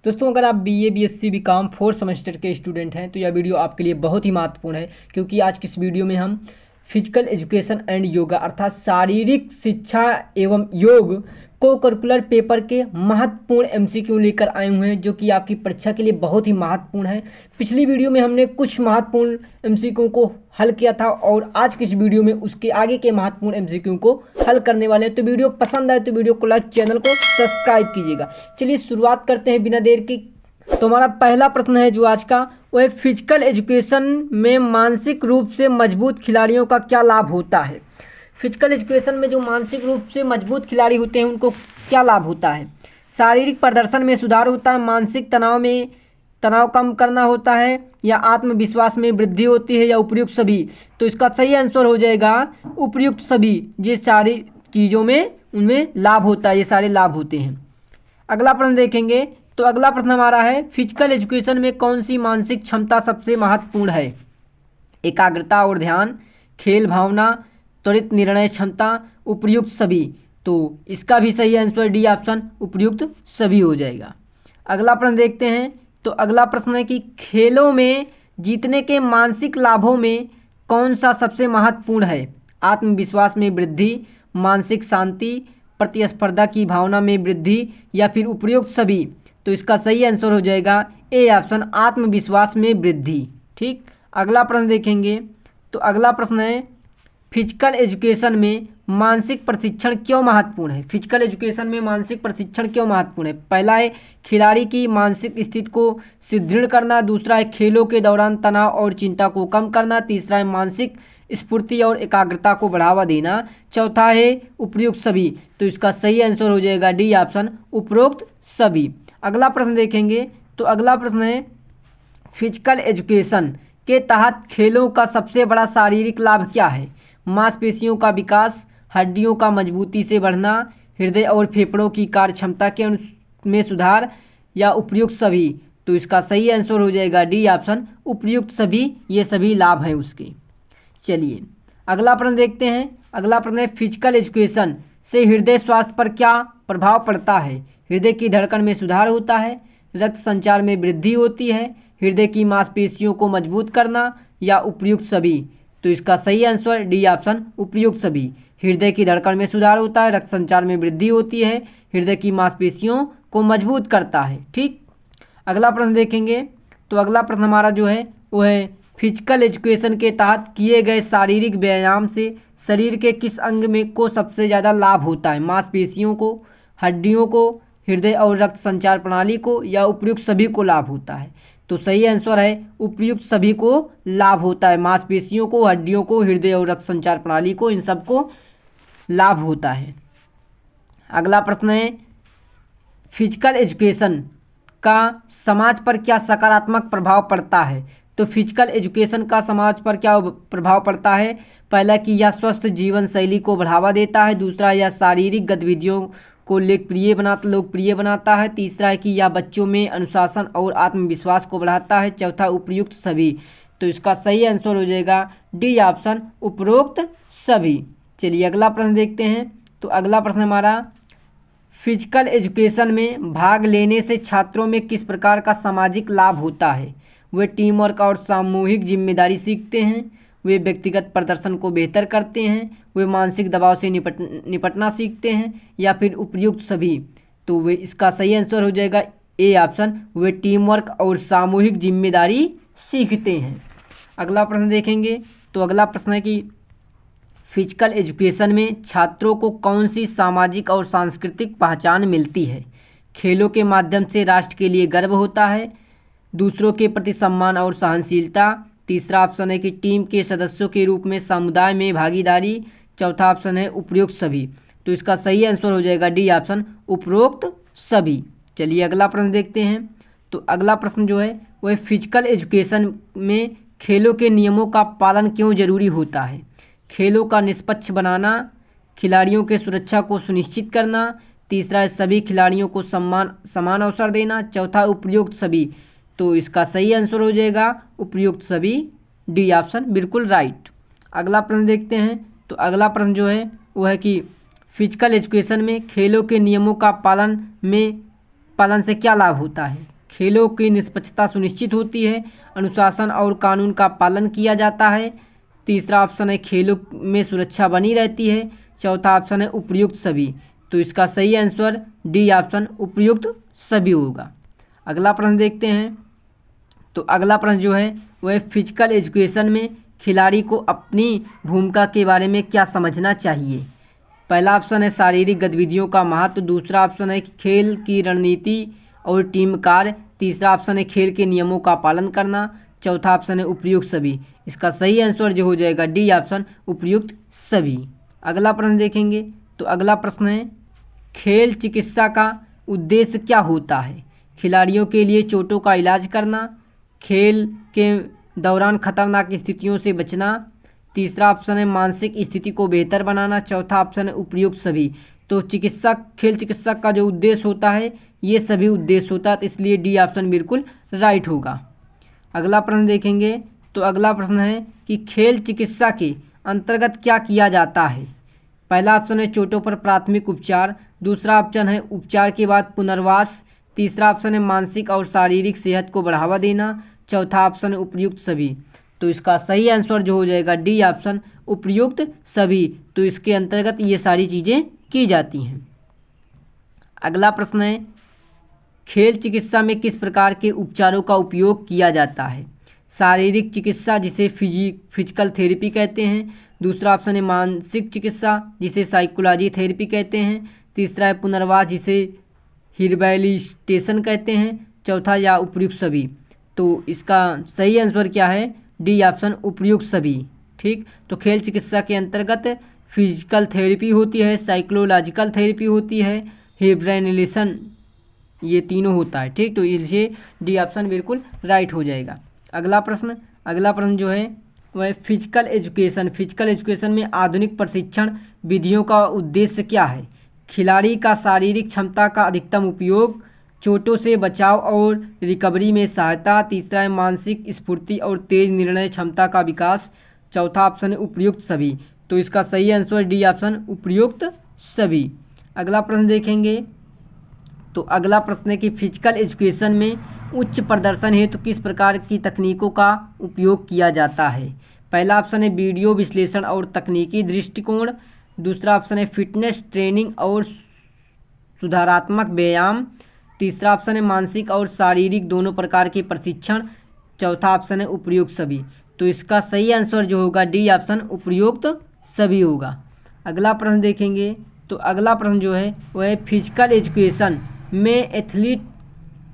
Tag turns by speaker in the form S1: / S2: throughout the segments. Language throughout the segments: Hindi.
S1: दोस्तों, अगर आप BA, BSc, BCom fourth semester के स्टूडेंट हैं तो यह वीडियो आपके लिए बहुत ही महत्वपूर्ण है, क्योंकि आज की इस वीडियो में हम फिजिकल एजुकेशन एंड योगा अर्थात शारीरिक शिक्षा एवं योग को करिकुलर पेपर के महत्वपूर्ण एमसीक्यू लेकर आए हुए हैं, जो कि आपकी परीक्षा के लिए बहुत ही महत्वपूर्ण है। पिछली वीडियो में हमने कुछ महत्वपूर्ण एमसीक्यू को हल किया था और आज की इस वीडियो में उसके आगे के महत्वपूर्ण एमसीक्यू को हल करने वाले हैं। तो वीडियो पसंद आए तो वीडियो को लाइक, चैनल को सब्सक्राइब कीजिएगा। चलिए शुरुआत करते हैं बिना देर की। तो हमारा पहला प्रश्न है जो आज का, वो है फिजिकल एजुकेशन में मानसिक रूप से मजबूत खिलाड़ियों का क्या लाभ होता है। फिजिकल एजुकेशन में जो मानसिक रूप से मजबूत खिलाड़ी होते हैं उनको क्या लाभ होता है। शारीरिक प्रदर्शन में सुधार होता है, मानसिक तनाव कम करना होता है, या आत्मविश्वास में वृद्धि होती है, या उपयुक्त सभी। तो इसका सही आंसर हो जाएगा उपयुक्त सभी। ये सारी चीज़ों में उनमें लाभ होता है, ये सारे लाभ होते हैं। अगला प्रश्न देखेंगे। तो अगला प्रश्न हमारा है, फिजिकल एजुकेशन में कौन सी मानसिक क्षमता सबसे महत्वपूर्ण है। एकाग्रता और ध्यान, खेल भावना, त्वरित निर्णय क्षमता, उपयुक्त सभी। तो इसका भी सही आंसर डी ऑप्शन उपयुक्त सभी हो जाएगा। अगला प्रश्न देखते हैं। तो अगला प्रश्न है कि खेलों में जीतने के मानसिक लाभों में कौन सा सबसे महत्वपूर्ण है। आत्मविश्वास में वृद्धि, मानसिक शांति, प्रतिस्पर्धा की भावना में वृद्धि, या फिर उपयुक्त सभी। तो इसका सही आंसर हो जाएगा ए ऑप्शन आत्मविश्वास में वृद्धि। ठीक, अगला प्रश्न देखेंगे। तो अगला प्रश्न है, फिजिकल एजुकेशन में मानसिक प्रशिक्षण क्यों महत्वपूर्ण है। फिजिकल एजुकेशन में मानसिक प्रशिक्षण क्यों महत्वपूर्ण है। पहला है खिलाड़ी की मानसिक स्थिति को सुदृढ़ करना, दूसरा है खेलों के दौरान तनाव और चिंता को कम करना, तीसरा है मानसिक स्फूर्ति और एकाग्रता को बढ़ावा देना, चौथा है उपयुक्त सभी। तो इसका सही आंसर हो जाएगा डी ऑप्शन उपरोक्त सभी। अगला प्रश्न देखेंगे। तो अगला प्रश्न है, फिजिकल एजुकेशन के तहत खेलों का सबसे बड़ा शारीरिक लाभ क्या है। मांसपेशियों का विकास, हड्डियों का मजबूती से बढ़ना, हृदय और फेफड़ों की कार्य क्षमता के में सुधार, या उपयुक्त सभी। तो इसका सही आंसर हो जाएगा डी ऑप्शन उपयुक्त सभी। ये सभी लाभ हैं उसके। चलिए अगला प्रश्न देखते हैं। अगला प्रश्न है, फिजिकल एजुकेशन से हृदय स्वास्थ्य पर क्या प्रभाव पड़ता है। हृदय की धड़कन में सुधार होता है, रक्त संचार में वृद्धि होती है, हृदय की मांसपेशियों को मजबूत करना, या उपयुक्त सभी। तो इसका सही आंसर डी ऑप्शन उपयुक्त सभी। हृदय की धड़कन में सुधार होता है, रक्त संचार में वृद्धि होती है, हृदय की मांसपेशियों को मजबूत करता है। ठीक, अगला प्रश्न देखेंगे। तो अगला प्रश्न हमारा जो है वो है, फिजिकल एजुकेशन के तहत किए गए शारीरिक व्यायाम से शरीर के किस अंग में को सबसे ज़्यादा लाभ होता है। मांसपेशियों को, हड्डियों को, हृदय और रक्त संचार प्रणाली को, या उपयुक्त सभी को लाभ होता है। तो सही आंसर है उपयुक्त सभी को लाभ होता है। मांसपेशियों को, हड्डियों को, हृदय और रक्त संचार प्रणाली को, इन सबको लाभ होता है। अगला प्रश्न है, फिजिकल एजुकेशन का समाज पर क्या सकारात्मक प्रभाव पड़ता है। तो फिजिकल एजुकेशन का समाज पर क्या प्रभाव पड़ता है। पहला कि यह स्वस्थ जीवन शैली को बढ़ावा देता है, दूसरा यह शारीरिक गतिविधियों को लोकप्रिय बनाता है, तीसरा है कि यह बच्चों में अनुशासन और आत्मविश्वास को बढ़ाता है, चौथा उपयुक्त सभी। तो इसका सही आंसर हो जाएगा डी ऑप्शन उपरोक्त सभी। चलिए अगला प्रश्न देखते हैं। तो अगला प्रश्न हमारा, फिजिकल एजुकेशन में भाग लेने से छात्रों में किस प्रकार का सामाजिक लाभ होता है। वे टीम वर्क और सामूहिक जिम्मेदारी सीखते हैं, वे व्यक्तिगत प्रदर्शन को बेहतर करते हैं, वे मानसिक दबाव से निपटना सीखते हैं, या फिर उपयुक्त सभी। तो वे इसका सही आंसर हो जाएगा A option way team work और सामूहिक जिम्मेदारी सीखते हैं। अगला प्रश्न देखेंगे। तो अगला प्रश्न है कि फिजिकल एजुकेशन में छात्रों को कौन सी सामाजिक और सांस्कृतिक पहचान मिलती है। खेलों के माध्यम से राष्ट्र के लिए गर्व होता है, दूसरों के प्रति सम्मान और सहनशीलता, तीसरा ऑप्शन है कि टीम के सदस्यों के रूप में समुदाय में भागीदारी, चौथा ऑप्शन है उपरोक्त सभी। तो इसका सही आंसर हो जाएगा डी ऑप्शन उपरोक्त सभी। चलिए अगला प्रश्न देखते हैं। तो अगला प्रश्न जो है वो है, फिजिकल एजुकेशन में खेलों के नियमों का पालन क्यों जरूरी होता है। खेलों का निष्पक्ष बनाना, खिलाड़ियों के सुरक्षा को सुनिश्चित करना, तीसरा है सभी खिलाड़ियों को समान अवसर देना, चौथा उपयुक्त सभी। तो इसका सही आंसर हो जाएगा उपयुक्त सभी, डी ऑप्शन बिल्कुल राइट। अगला प्रश्न देखते हैं। तो अगला प्रश्न जो है वो है कि फिजिकल एजुकेशन में खेलों के नियमों का पालन से क्या लाभ होता है। खेलों की निष्पक्षता सुनिश्चित होती है, अनुशासन और कानून का पालन किया जाता है। तीसरा ऑप्शन है खेलों में सुरक्षा बनी रहती है। चौथा ऑप्शन है उपयुक्त सभी। तो इसका सही आंसर डी ऑप्शन उपयुक्त सभी होगा। अगला प्रश्न देखते हैं। तो अगला प्रश्न जो है वह फिजिकल एजुकेशन में खिलाड़ी को अपनी भूमिका के बारे में क्या समझना चाहिए। पहला ऑप्शन है शारीरिक गतिविधियों का महत्व। दूसरा ऑप्शन है खेल की रणनीति और टीम कार्य। तीसरा ऑप्शन है खेल के नियमों का पालन करना। चौथा ऑप्शन है उपयुक्त सभी। इसका सही आंसर जो हो जाएगा डी ऑप्शन उपयुक्त सभी। अगला प्रश्न देखेंगे। तो अगला प्रश्न है खेल चिकित्सा का उद्देश्य क्या होता है। खिलाड़ियों के लिए चोटों का इलाज करना, खेल के दौरान खतरनाक स्थितियों से बचना। तीसरा ऑप्शन है मानसिक स्थिति को बेहतर बनाना। चौथा ऑप्शन है उपयुक्त सभी। तो खेल चिकित्सक का जो उद्देश्य होता है ये सभी उद्देश्य होता है, तो इसलिए डी ऑप्शन बिल्कुल राइट होगा। अगला प्रश्न देखेंगे। तो अगला प्रश्न है कि खेल चिकित्सा के अंतर्गत क्या किया जाता है। पहला ऑप्शन है चोटों पर प्राथमिक उपचार। दूसरा ऑप्शन है उपचार के बाद पुनर्वास। तीसरा ऑप्शन है मानसिक और शारीरिक सेहत को बढ़ावा देना। चौथा ऑप्शन है उपयुक्त सभी। तो इसका सही आंसर जो हो जाएगा डी ऑप्शन उपयुक्त सभी। तो इसके अंतर्गत ये सारी चीज़ें की जाती हैं। अगला प्रश्न है खेल चिकित्सा में किस प्रकार के उपचारों का उपयोग किया जाता है। शारीरिक चिकित्सा जिसे फिजिकल थेरेपी कहते हैं। दूसरा ऑप्शन है मानसिक चिकित्सा जिसे साइकोलॉजी थेरेपी कहते हैं। तीसरा है पुनर्वास जिसे रिहैबिलिटेशन कहते हैं। चौथा या उपयुक्त सभी। तो इसका सही आंसर क्या है डी ऑप्शन उपयुक्त सभी। ठीक, तो खेल चिकित्सा के अंतर्गत फिजिकल थेरेपी होती है, साइकोलॉजिकल थेरेपी होती है, रिहैबिलिटेशन, ये तीनों होता है। ठीक, तो इसलिए डी ऑप्शन बिल्कुल राइट हो जाएगा। अगला प्रश्न जो है वह फिजिकल एजुकेशन में आधुनिक प्रशिक्षण विधियों का उद्देश्य क्या है। खिलाड़ी का शारीरिक क्षमता का अधिकतम उपयोग, चोटों से बचाव और रिकवरी में सहायता। तीसरा है मानसिक स्फूर्ति और तेज निर्णय क्षमता का विकास। चौथा ऑप्शन है उपयुक्त सभी। तो इसका सही आंसर डी ऑप्शन उपयुक्त सभी। अगला प्रश्न देखेंगे। तो अगला प्रश्न है कि फिजिकल एजुकेशन में उच्च प्रदर्शन हेतु किस प्रकार की तकनीकों का उपयोग किया जाता है। पहला ऑप्शन है वीडियो विश्लेषण और तकनीकी दृष्टिकोण। दूसरा ऑप्शन है फिटनेस ट्रेनिंग और सुधारात्मक व्यायाम। तीसरा ऑप्शन है मानसिक और शारीरिक दोनों प्रकार के प्रशिक्षण। चौथा ऑप्शन है उपयुक्त सभी। तो इसका सही आंसर जो होगा डी ऑप्शन उपयुक्त सभी होगा। अगला प्रश्न देखेंगे। तो अगला प्रश्न जो है वह फिजिकल एजुकेशन में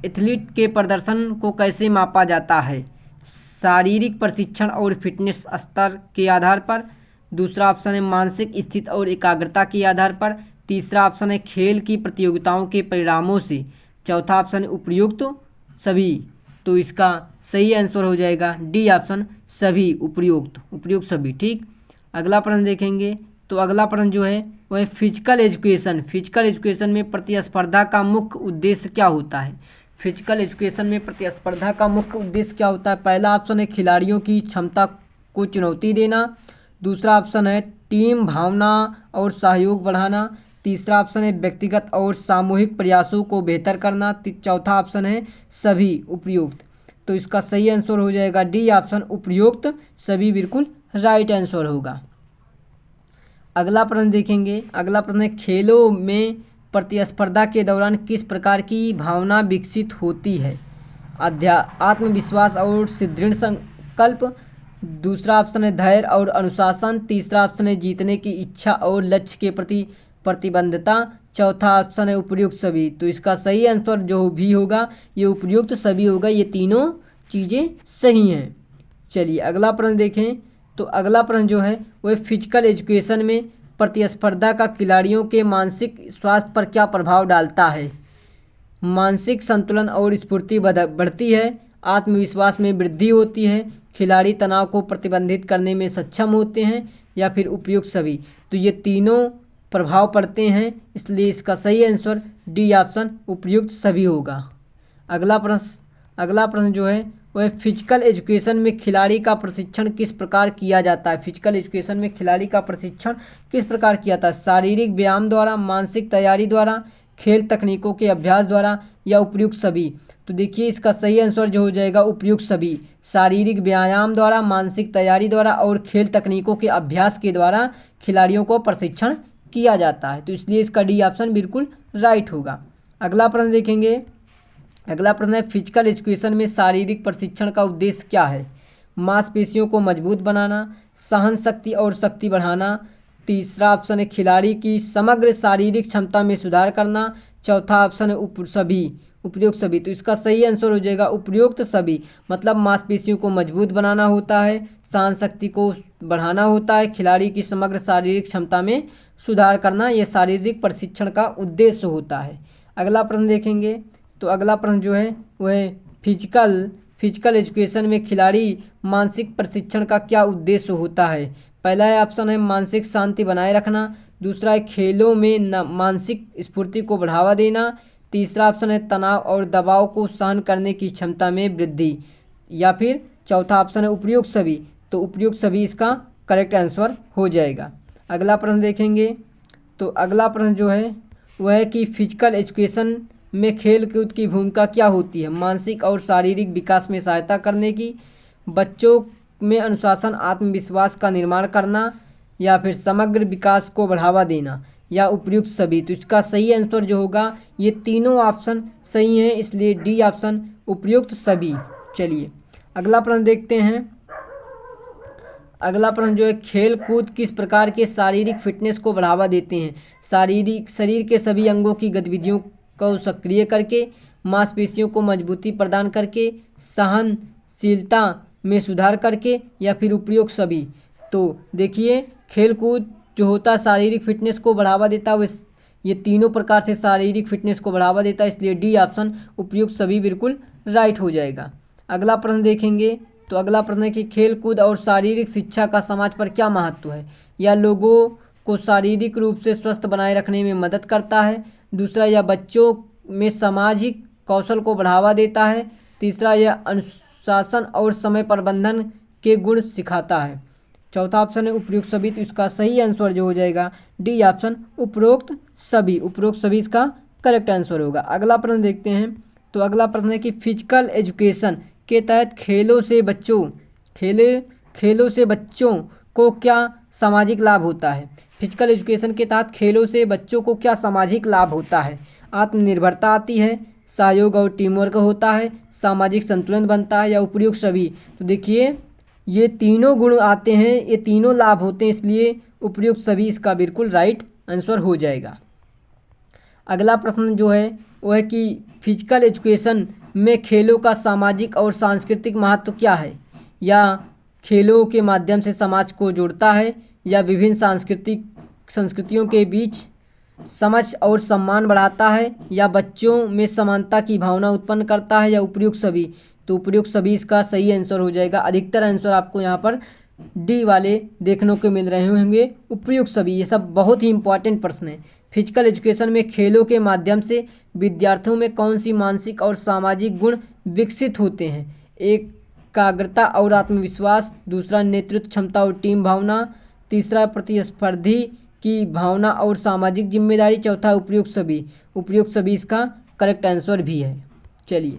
S1: एथलीट के प्रदर्शन को कैसे मापा जाता है। शारीरिक प्रशिक्षण और फिटनेस स्तर के आधार पर। दूसरा ऑप्शन है मानसिक स्थिति और एकाग्रता के आधार पर। तीसरा ऑप्शन है खेल की प्रतियोगिताओं के परिणामों से। चौथा ऑप्शन है उपयुक्त सभी। तो इसका सही आंसर हो जाएगा डी ऑप्शन सभी, उपयुक्त सभी। ठीक, अगला प्रश्न देखेंगे। तो अगला प्रश्न जो है वह फिजिकल एजुकेशन में प्रतिस्पर्धा का मुख्य उद्देश्य क्या होता है। फिजिकल एजुकेशन में प्रतिस्पर्धा का मुख्य उद्देश्य क्या होता है। पहला ऑप्शन है खिलाड़ियों की क्षमता को चुनौती देना। दूसरा ऑप्शन है टीम भावना और सहयोग बढ़ाना। तीसरा ऑप्शन है व्यक्तिगत और सामूहिक प्रयासों को बेहतर करना। चौथा ऑप्शन है सभी उपयुक्त। तो इसका सही आंसर हो जाएगा डी ऑप्शन उपयुक्त सभी, बिल्कुल राइट आंसर होगा। अगला प्रश्न देखेंगे। अगला प्रश्न है खेलों में प्रतिस्पर्धा के दौरान किस प्रकार की भावना विकसित होती है। आत्मविश्वास और सुदृढ़ संकल्प। दूसरा ऑप्शन है धैर्य और अनुशासन। तीसरा ऑप्शन है जीतने की इच्छा और लक्ष्य के प्रति प्रतिबद्धता। चौथा ऑप्शन है उपयुक्त सभी। तो इसका सही आंसर जो भी होगा ये उपयुक्त सभी होगा। ये तीनों चीज़ें सही हैं। चलिए अगला प्रश्न देखें। तो अगला प्रश्न जो है वह फिजिकल एजुकेशन में प्रतिस्पर्धा का खिलाड़ियों के मानसिक स्वास्थ्य पर क्या प्रभाव डालता है। मानसिक संतुलन और स्फूर्ति बढ़ती है, आत्मविश्वास में वृद्धि होती है, खिलाड़ी तनाव को प्रतिबंधित करने में सक्षम होते हैं, या फिर उपयुक्त सभी। तो ये तीनों प्रभाव पड़ते हैं, इसलिए इसका सही आंसर डी ऑप्शन उपयुक्त सभी होगा। अगला प्रश्न जो है वह फिजिकल एजुकेशन में खिलाड़ी का प्रशिक्षण किस प्रकार किया जाता है। फिजिकल एजुकेशन में खिलाड़ी का प्रशिक्षण किस प्रकार किया जाता है। शारीरिक व्यायाम द्वारा, मानसिक तैयारी द्वारा, खेल तकनीकों के अभ्यास द्वारा, या उपयुक्त सभी। तो देखिए इसका सही आंसर जो हो जाएगा उपयुक्त सभी। शारीरिक व्यायाम द्वारा, मानसिक तैयारी द्वारा और खेल तकनीकों के अभ्यास के द्वारा खिलाड़ियों को प्रशिक्षण किया जाता है। तो इसलिए इसका डी ऑप्शन बिल्कुल राइट होगा। अगला प्रश्न देखेंगे। अगला प्रश्न है फिजिकल एजुकेशन में शारीरिक प्रशिक्षण का उद्देश्य क्या है? मांसपेशियों को मजबूत बनाना, सहन शक्ति और शक्ति बढ़ाना। तीसरा ऑप्शन है खिलाड़ी की समग्र शारीरिक क्षमता में सुधार करना। चौथा ऑप्शन है उपयुक्त सभी। तो इसका सही आंसर हो जाएगा उपयुक्त सभी। मतलब मांसपेशियों को मजबूत बनाना होता है, सहन शक्ति को बढ़ाना होता है, खिलाड़ी की समग्र शारीरिक क्षमता में सुधार करना, यह शारीरिक प्रशिक्षण का उद्देश्य होता है। अगला प्रश्न देखेंगे। तो अगला प्रश्न जो है वह फिजिकल एजुकेशन में खिलाड़ी मानसिक प्रशिक्षण का क्या उद्देश्य होता है? पहला है ऑप्शन है मानसिक शांति बनाए रखना। दूसरा है खेलों में मानसिक स्फूर्ति को बढ़ावा देना। तीसरा ऑप्शन है तनाव और दबाव को सहन करने की क्षमता में वृद्धि। या फिर चौथा ऑप्शन है उपयुक्त सभी। तो उपयुक्त सभी इसका करेक्ट आंसर हो जाएगा। अगला प्रश्न देखेंगे। तो अगला प्रश्न जो है वह है कि फिजिकल एजुकेशन में खेल कूद की भूमिका क्या होती है? मानसिक और शारीरिक विकास में सहायता करने की, बच्चों में अनुशासन आत्मविश्वास का निर्माण करना, या फिर समग्र विकास को बढ़ावा देना, या उपयुक्त सभी। तो इसका सही आंसर जो होगा ये तीनों ऑप्शन सही हैं, इसलिए डी ऑप्शन उपयुक्त सभी। चलिए अगला प्रश्न देखते हैं। अगला प्रश्न जो है खेल कूद किस प्रकार के शारीरिक फिटनेस को बढ़ावा देते हैं? शरीर के सभी अंगों की गतिविधियों को सक्रिय करके, मांसपेशियों को मजबूती प्रदान करके, सहनशीलता में सुधार करके, या फिर उपयुक्त सभी। तो देखिए खेल कूद जो होता है शारीरिक फिटनेस को बढ़ावा देता है, ये तीनों प्रकार से शारीरिक फिटनेस को बढ़ावा देता है, इसलिए डी ऑप्शन उपयुक्त सभी बिल्कुल राइट हो जाएगा। अगला प्रश्न देखेंगे। तो अगला प्रश्न है कि खेल कूद और शारीरिक शिक्षा का समाज पर क्या महत्व है? या लोगों को शारीरिक रूप से स्वस्थ बनाए रखने में मदद करता है। दूसरा, यह बच्चों में सामाजिक कौशल को बढ़ावा देता है। तीसरा, यह अनुशासन और समय प्रबंधन के गुण सिखाता है। चौथा ऑप्शन है उपयुक्त सभी। तो इसका सही आंसर जो हो जाएगा डी ऑप्शन उपरोक्त सभी। उपरोक्त सभी इसका करेक्ट आंसर होगा। अगला प्रश्न देखते हैं। तो अगला प्रश्न है कि फिजिकल एजुकेशन के तहत खेलों से बच्चों को क्या सामाजिक लाभ होता है? फिजिकल एजुकेशन के तहत खेलों से बच्चों को क्या सामाजिक लाभ होता है? आत्मनिर्भरता आती है, सहयोग और टीम वर्क होता है, सामाजिक संतुलन बनता है, या उपयुक्त सभी। तो देखिए ये तीनों गुण आते हैं, ये तीनों लाभ होते हैं, इसलिए उपयुक्त सभी इसका बिल्कुल राइट आंसर हो जाएगा। अगला प्रश्न जो है वो है कि फिजिकल एजुकेशन में खेलों का सामाजिक और सांस्कृतिक महत्व क्या है? या खेलों के माध्यम से समाज को जोड़ता है, या विभिन्न संस्कृतियों के बीच समझ और सम्मान बढ़ाता है, या बच्चों में समानता की भावना उत्पन्न करता है, या उपयुक्त सभी। तो उपयुक्त सभी इसका सही आंसर हो जाएगा। अधिकतर आंसर आपको यहाँ पर डी वाले देखने को मिल रहे होंगे, उपयुक्त सभी। ये सब बहुत ही इंपॉर्टेंट प्रश्न है। फिजिकल एजुकेशन में खेलों के माध्यम से विद्यार्थियों में कौन सी मानसिक और सामाजिक गुण विकसित होते हैं? एकाग्रता और आत्मविश्वास। दूसरा, नेतृत्व क्षमता और टीम भावना। तीसरा, प्रतिस्पर्धी की भावना और सामाजिक जिम्मेदारी। चौथा, उपयुक्त सभी। उपयुक्त सभी इसका करेक्ट आंसर भी है। चलिए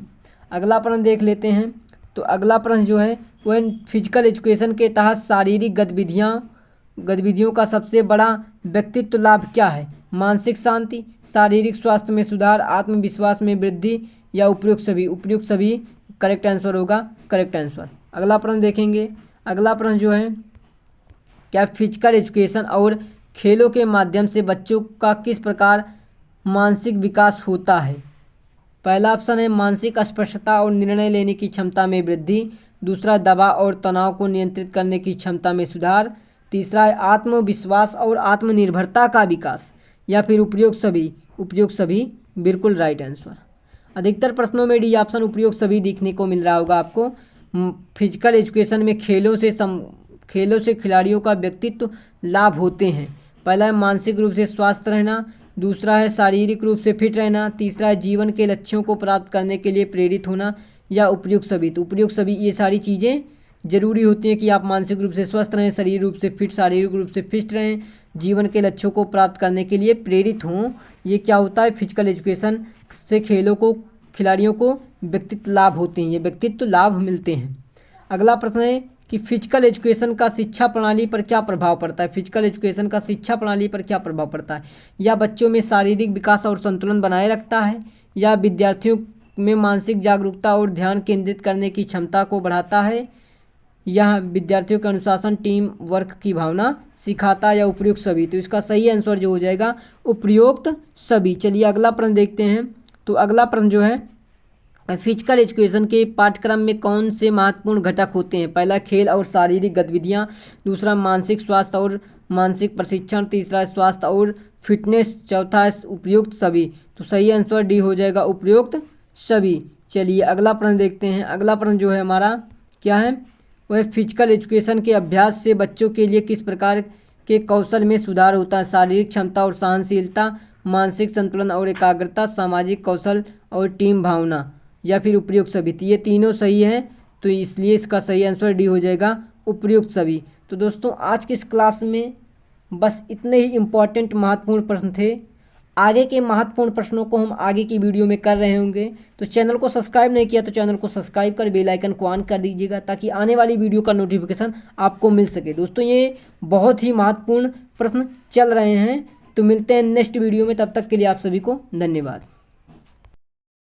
S1: अगला प्रश्न देख लेते हैं। तो अगला प्रश्न जो है वह फिजिकल एजुकेशन के तहत शारीरिक गतिविधियों का सबसे बड़ा व्यक्तित्व लाभ क्या है? मानसिक शांति, शारीरिक स्वास्थ्य में सुधार, आत्मविश्वास में वृद्धि, या उपयुक्त सभी। उपयुक्त सभी करेक्ट आंसर होगा, करेक्ट आंसर। अगला प्रश्न देखेंगे। अगला प्रश्न जो है क्या फिजिकल एजुकेशन और खेलों के माध्यम से बच्चों का किस प्रकार मानसिक विकास होता है? पहला ऑप्शन है मानसिक स्पष्टता और निर्णय लेने की क्षमता में वृद्धि। दूसरा, दबाव और तनाव को नियंत्रित करने की क्षमता में सुधार। तीसरा है आत्मविश्वास और आत्मनिर्भरता का विकास, या फिर उपयुक्त सभी। उपयुक्त सभी बिल्कुल राइट आंसर। अधिकतर प्रश्नों में डी ऑप्शन उपयुक्त सभी देखने को मिल रहा होगा आपको। फिजिकल एजुकेशन में खेलों से खिलाड़ियों का व्यक्तित्व लाभ होते हैं। पहला है मानसिक रूप से स्वस्थ रहना। दूसरा है शारीरिक रूप से फिट रहना। तीसरा है जीवन के लक्ष्यों को प्राप्त करने के लिए प्रेरित होना, या उपयुक्त सभी। तो उपयुक्त सभी ये सारी चीज़ें जरूरी होती हैं कि आप मानसिक रूप से स्वस्थ रहें, शारीरिक रूप से फिट रहें, जीवन के लक्ष्यों को प्राप्त करने के लिए प्रेरित हों। ये क्या होता है? फिजिकल एजुकेशन से खिलाड़ियों को व्यक्तित्व लाभ होते हैं, ये व्यक्तित्व लाभ मिलते हैं। अगला प्रश्न है कि फिजिकल एजुकेशन का शिक्षा प्रणाली पर क्या प्रभाव पड़ता है। फिजिकल एजुकेशन का शिक्षा प्रणाली पर क्या प्रभाव पड़ता है। या बच्चों में शारीरिक विकास और संतुलन बनाए रखता है, या विद्यार्थियों में मानसिक जागरूकता और ध्यान केंद्रित करने की क्षमता को बढ़ाता है, यह विद्यार्थियों के अनुशासन टीम वर्क की भावना सिखाता है, या उपयुक्त सभी। तो इसका सही आंसर जो हो जाएगा उपयुक्त सभी। चलिए अगला प्रश्न देखते हैं। तो अगला प्रश्न जो है फिजिकल एजुकेशन के पाठ्यक्रम में कौन से महत्वपूर्ण घटक होते हैं। पहला खेल और शारीरिक गतिविधियाँ, दूसरा मानसिक स्वास्थ्य और मानसिक प्रशिक्षण, तीसरा स्वास्थ्य और फिटनेस, चौथा उपयुक्त सभी। तो सही आंसर डी हो जाएगा उपयुक्त सभी। चलिए अगला प्रश्न देखते हैं। अगला प्रश्न जो है हमारा क्या है, वह फिजिकल एजुकेशन के अभ्यास से बच्चों के लिए किस प्रकार के कौशल में सुधार होता है। शारीरिक क्षमता और सहनशीलता, मानसिक संतुलन और एकाग्रता, सामाजिक कौशल और टीम भावना, या फिर उपयुक्त सभी। तो ये तीनों सही है, तो इसलिए इसका सही आंसर डी हो जाएगा उपयुक्त सभी। तो दोस्तों आज की इस क्लास में बस इतने ही इम्पॉर्टेंट महत्वपूर्ण प्रश्न थे। आगे के महत्वपूर्ण प्रश्नों को हम आगे की वीडियो में कर रहे होंगे। तो चैनल को सब्सक्राइब नहीं किया तो चैनल को सब्सक्राइब कर बेल आइकन को ऑन कर दीजिएगा, ताकि आने वाली वीडियो का नोटिफिकेशन आपको मिल सके। दोस्तों ये बहुत ही महत्वपूर्ण प्रश्न चल रहे हैं। तो मिलते हैं नेक्स्ट वीडियो में, तब तक के लिए आप सभी को धन्यवाद।